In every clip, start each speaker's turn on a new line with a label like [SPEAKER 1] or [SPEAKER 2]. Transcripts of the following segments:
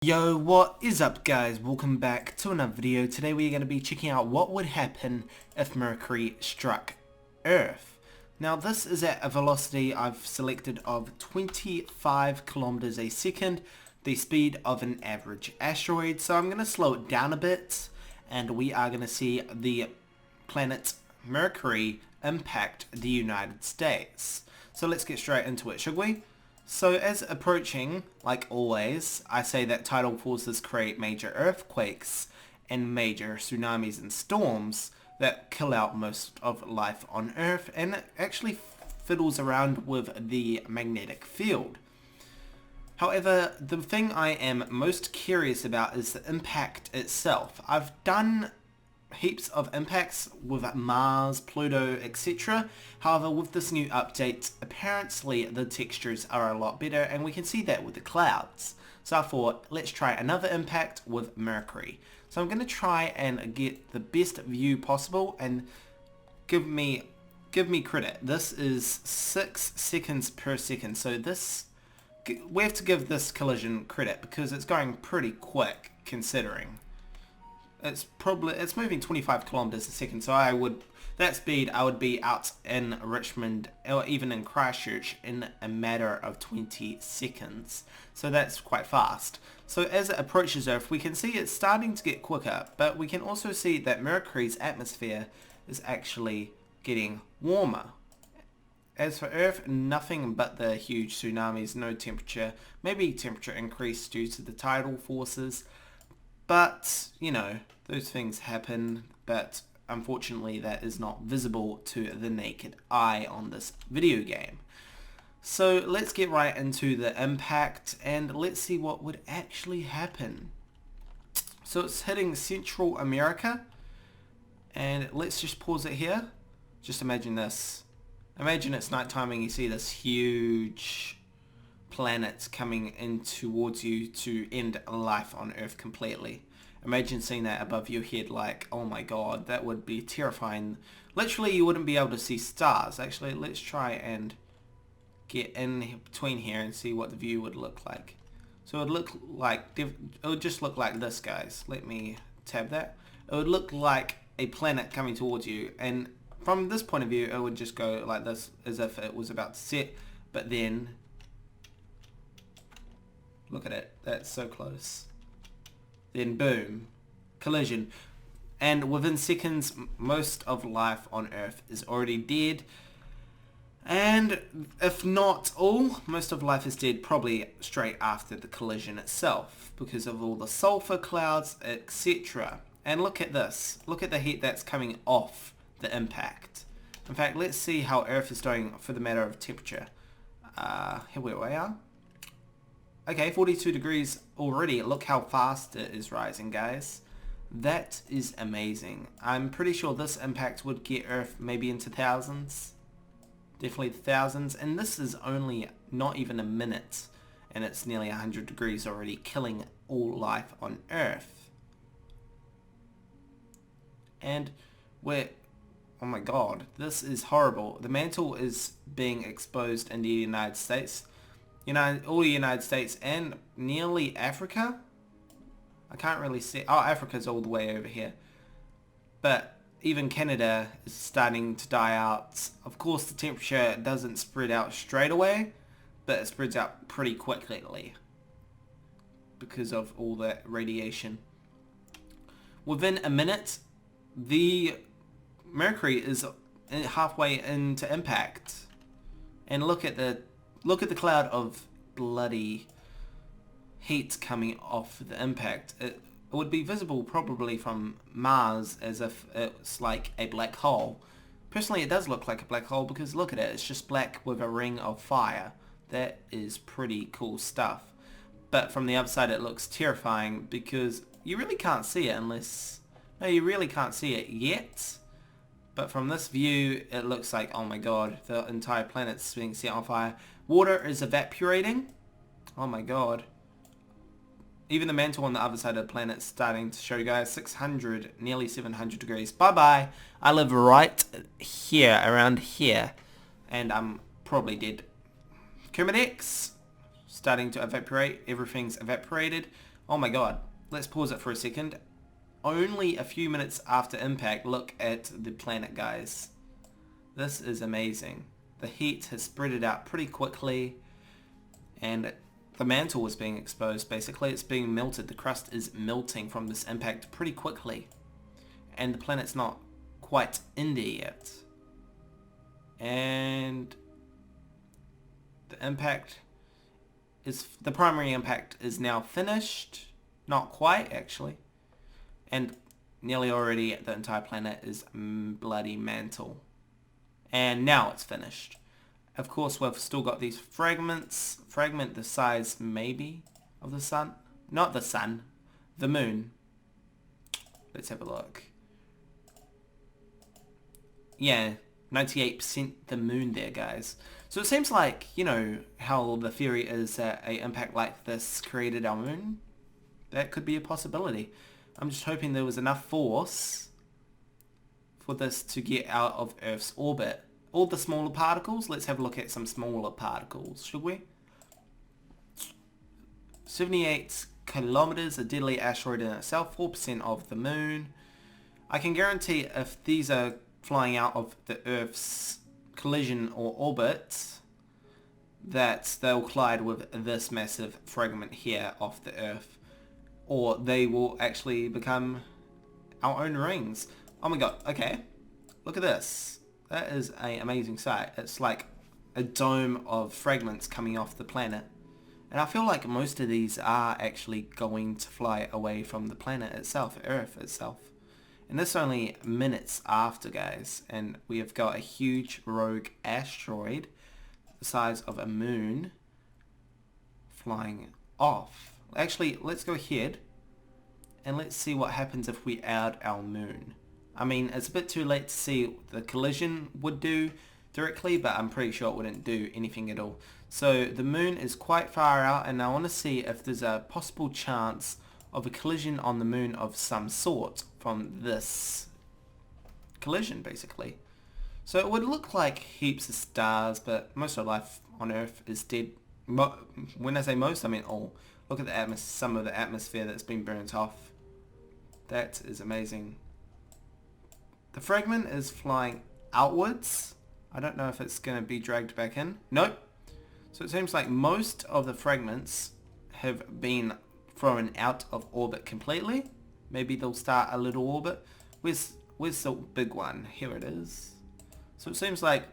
[SPEAKER 1] Yo, what is up guys? Welcome back to another video. Today we're going to be checking out what would happen if Mercury struck Earth. Now this is at a velocity I've selected of 25 kilometers a second, the speed of an average asteroid. So I'm going to slow it down a bit and we are going to see the planet Mercury impact the United States. So let's get straight into it, shall we? So as approaching, like always, I say that tidal forces create major earthquakes and major tsunamis and storms that kill out most of life on Earth, and it actually fiddles around with the magnetic field. However, the thing I am most curious about is the impact itself. I've done heaps of impacts with Mars, Pluto, etc. However, with this new update, apparently the textures are a lot better and we can see that with the clouds. So I thought, let's try another impact with Mercury. So I'm going to try and get the best view possible and give me credit. This is 6 seconds per second. So we have to give this collision credit because it's going pretty quick considering. It's moving 25 kilometers a second, so that speed I would be out in Richmond or even in Christchurch in a matter of 20 seconds. So that's quite fast. So as it approaches Earth, we can see it's starting to get quicker, but we can also see that Mercury's atmosphere is actually getting warmer. As for Earth, nothing but the huge tsunamis, no temperature, maybe temperature increase due to the tidal forces. But, you know, those things happen, but unfortunately that is not visible to the naked eye on this video game. So let's get right into the impact and let's see what would actually happen. So it's hitting Central America, and let's just pause it here. Just imagine this. Imagine it's nighttime and you see this huge planets coming in towards you to end life on Earth completely. Imagine seeing that above your head, like, oh my god, that would be terrifying. Literally you wouldn't be able to see stars. Actually, let's try and get in between here and see what the view would look like. So it would just look like this, guys. Let me tab that. It would look like a planet coming towards you, and from this point of view it would just go like this, as if it was about to set, but then look at it, that's so close. Then boom, collision. And within seconds, most of life on Earth is already dead. And if not all, most of life is dead probably straight after the collision itself, because of all the sulfur clouds, etc. And look at this. Look at the heat that's coming off the impact. In fact, let's see how Earth is doing for the matter of temperature. Here we are. Okay, 42 degrees already. Look how fast it is rising, guys. That is amazing. I'm pretty sure this impact would get Earth maybe into thousands. Definitely thousands. And this is only not even a minute. And it's nearly 100 degrees already, killing all life on Earth. And oh my god, this is horrible. The mantle is being exposed in the United States. All the United States and nearly Africa. I can't really see. Oh, Africa's all the way over here. But even Canada is starting to die out. Of course, the temperature doesn't spread out straight away, but it spreads out pretty quickly because of all that radiation. Within a minute, the Mercury is halfway into impact. And look at the cloud of bloody heat coming off the impact. It would be visible probably from Mars as if it's like a black hole. Personally, it does look like a black hole because look at it. It's just black with a ring of fire. That is pretty cool stuff. But from the outside it looks terrifying because you really can't see it unless... No, you really can't see it yet. But from this view, it looks like, oh my god, the entire planet's being set on fire. Water is evaporating. Oh my god. Even the mantle on the other side of the planet is starting to show you guys 600, nearly 700 degrees. Bye-bye. I live right here, around here. And I'm probably dead. Kermit X, starting to evaporate. Everything's evaporated. Oh my god. Let's pause it for a second. Only a few minutes after impact, look at the planet, guys. This is amazing. The heat has spread it out pretty quickly, and the mantle is being exposed. Basically, it's being melted. The crust is melting from this impact pretty quickly, and the planet's not quite in there yet. And the primary impact is now finished. Not quite, actually. And nearly already the entire planet is bloody mantle. And now it's finished. Of course, we've still got these fragments. Fragment the size, maybe, of the sun. Not the sun. The moon. Let's have a look. Yeah, 98% the moon there, guys. So it seems like, you know, how the theory is that an impact like this created our moon. That could be a possibility. I'm just hoping there was enough force for this to get out of Earth's orbit. All the smaller particles, let's have a look at some smaller particles, should we? 78 kilometers, a deadly asteroid in itself, 4% of the moon. I can guarantee if these are flying out of the Earth's collision or orbit, that they'll collide with this massive fragment here of the Earth, or they will actually become our own rings. Oh my god, okay, look at this. That is an amazing sight. It's like a dome of fragments coming off the planet, and I feel like most of these are actually going to fly away from the planet itself, Earth itself. And this only minutes after, guys, and we have got a huge rogue asteroid the size of a moon flying off. Actually, let's go ahead and let's see what happens if we add our moon. I mean, it's a bit too late to see what the collision would do directly, but I'm pretty sure it wouldn't do anything at all. So the moon is quite far out, and I want to see if there's a possible chance of a collision on the moon of some sort from this collision, basically. So it would look like heaps of stars, but most of life on Earth is dead. When I say most, I mean all. Look at the some of the atmosphere that's been burnt off. That is amazing. The fragment is flying outwards. I don't know if it's going to be dragged back in. Nope. So it seems like most of the fragments have been thrown out of orbit completely. Maybe they'll start a little orbit. Where's the big one? Here it is. So it seems like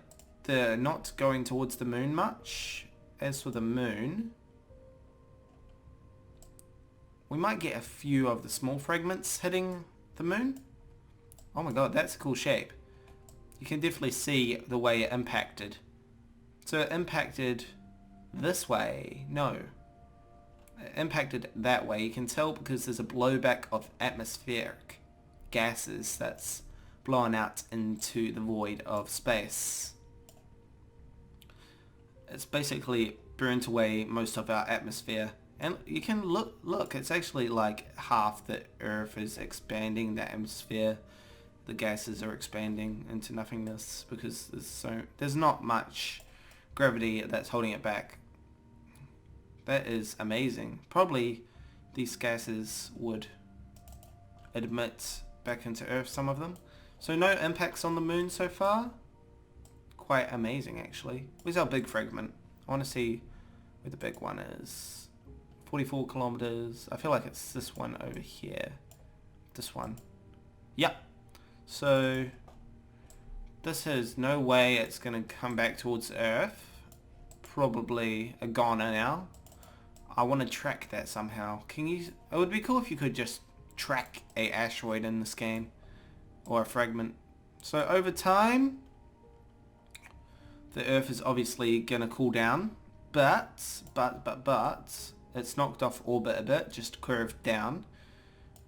[SPEAKER 1] they're not going towards the moon much. As for the moon, we might get a few of the small fragments hitting the moon. Oh my god, that's a cool shape. You can definitely see the way it impacted. So it impacted this way. No. It impacted that way. You can tell because there's a blowback of atmospheric gases that's blown out into the void of space. It's basically burnt away most of our atmosphere. And you can look, it's actually like half the Earth is expanding, the atmosphere. The gases are expanding into nothingness because there's not much gravity that's holding it back. That is amazing. Probably these gases would admit back into Earth, some of them. So no impacts on the moon so far. Quite amazing, actually. Where's our big fragment? I want to see where the big one is. 44 kilometers. I feel like it's this one over here. This one. Yep. So this has no way it's going to come back towards Earth. Probably a goner now. I want to track that somehow. Can you? It would be cool if you could just track a asteroid in this game, or a fragment. So over time, the Earth is obviously going to cool down, but it's knocked off orbit a bit, just curved down.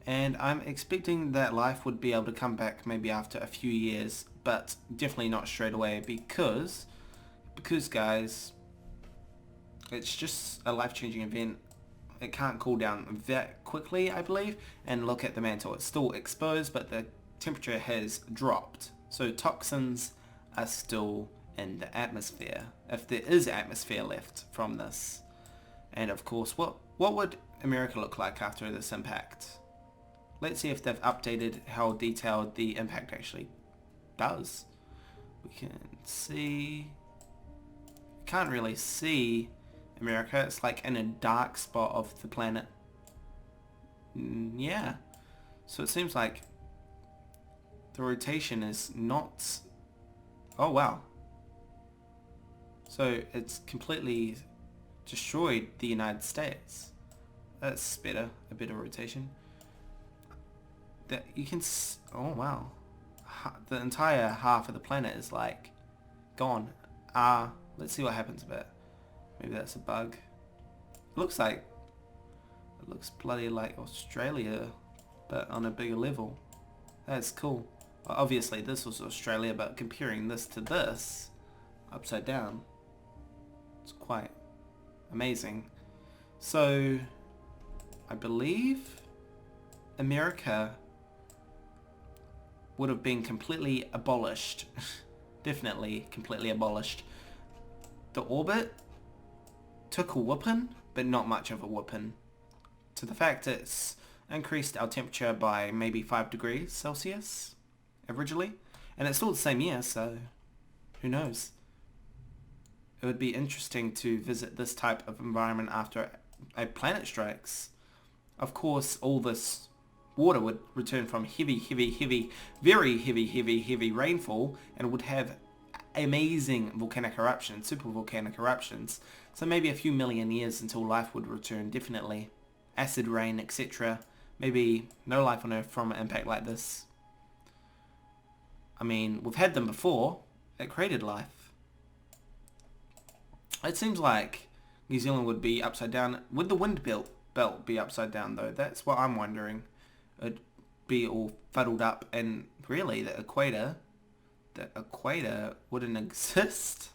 [SPEAKER 1] And I'm expecting that life would be able to come back maybe after a few years, but definitely not straight away because guys, it's just a life-changing event. It can't cool down that quickly, I believe. And look at the mantle. It's still exposed, but the temperature has dropped. So toxins are still in the atmosphere, if there is atmosphere left from this. And of course, what would America look like after this impact? Let's see if they've updated how detailed the impact actually does. We can see... Can't really see America. It's like in a dark spot of the planet. Yeah. So it seems like the rotation is not... Oh wow. So it's completely destroyed the United States. That's better. A better rotation. That you can... Oh wow. The entire half of the planet is like gone. Let's see what happens a bit. Maybe that's a bug. It looks bloody like Australia, but on a bigger level. That's cool. Well, obviously this was Australia, but comparing this to this, upside down, it's quite amazing. So, I believe America would have been completely abolished. Definitely completely abolished. The orbit took a whooping, but not much of a whooping. To the fact it's increased our temperature by maybe 5 degrees Celsius, averagely. And it's still the same year, so who knows. It would be interesting to visit this type of environment after a planet strikes. Of course, all this water would return from very heavy rainfall, and would have amazing volcanic eruptions, super volcanic eruptions. So maybe a few million years until life would return, definitely. Acid rain, etc. Maybe no life on Earth from an impact like this. I mean, we've had them before. It created life. It seems like New Zealand would be upside down. Would the wind belt be upside down though? That's what I'm wondering. It'd be all fuddled up, and really the equator wouldn't exist.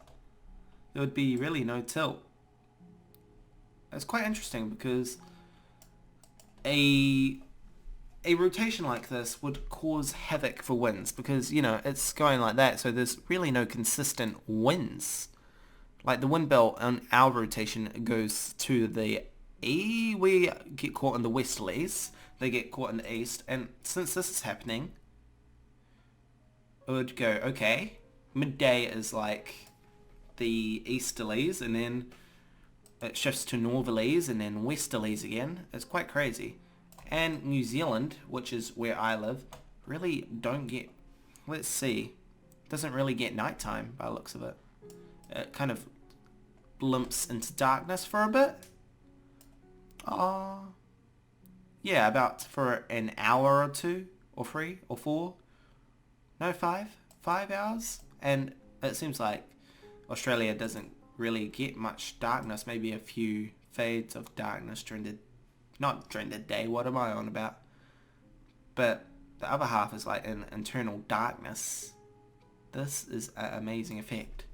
[SPEAKER 1] There would be really no tilt. It's quite interesting because a rotation like this would cause havoc for winds, because, you know, it's going like that, so there's really no consistent winds. Like the wind belt on our rotation goes to the E, we get caught in the westerlies, they get caught in the east, and since this is happening, it would go, okay, midday is like the easterlies, and then it shifts to northerlies, and then westerlies again. It's quite crazy. And New Zealand, which is where I live, really don't get, let's see, doesn't really get nighttime by the looks of it. It kind of limps into darkness for a bit. Yeah, about for an hour or two, or 3, or 4. No, 5 hours. And it seems like Australia doesn't really get much darkness. Maybe a few fades of darkness during the, not during the day, what am I on about? But the other half is like an internal darkness. This is an amazing effect.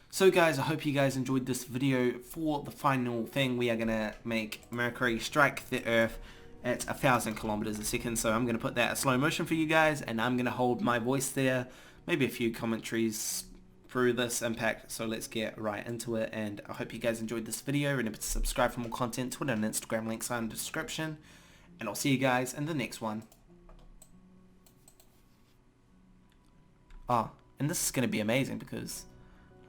[SPEAKER 1] So guys, I hope you guys enjoyed this video. For the final thing, we are going to make Mercury strike the Earth at 1,000 kilometers a second. So I'm going to put that in slow motion for you guys, and I'm going to hold my voice there. Maybe a few commentaries through this impact. So let's get right into it, and I hope you guys enjoyed this video. Remember to subscribe for more content. Twitter and Instagram links are in the description, and I'll see you guys in the next one. And this is going to be amazing because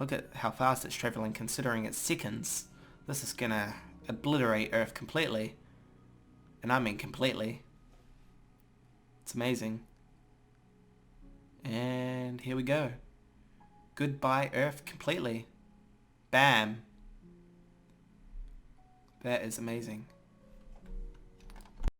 [SPEAKER 1] look at how fast it's traveling, considering it's seconds. This is going to obliterate Earth completely. And I mean completely. It's amazing. And here we go. Goodbye Earth completely. Bam. That is amazing.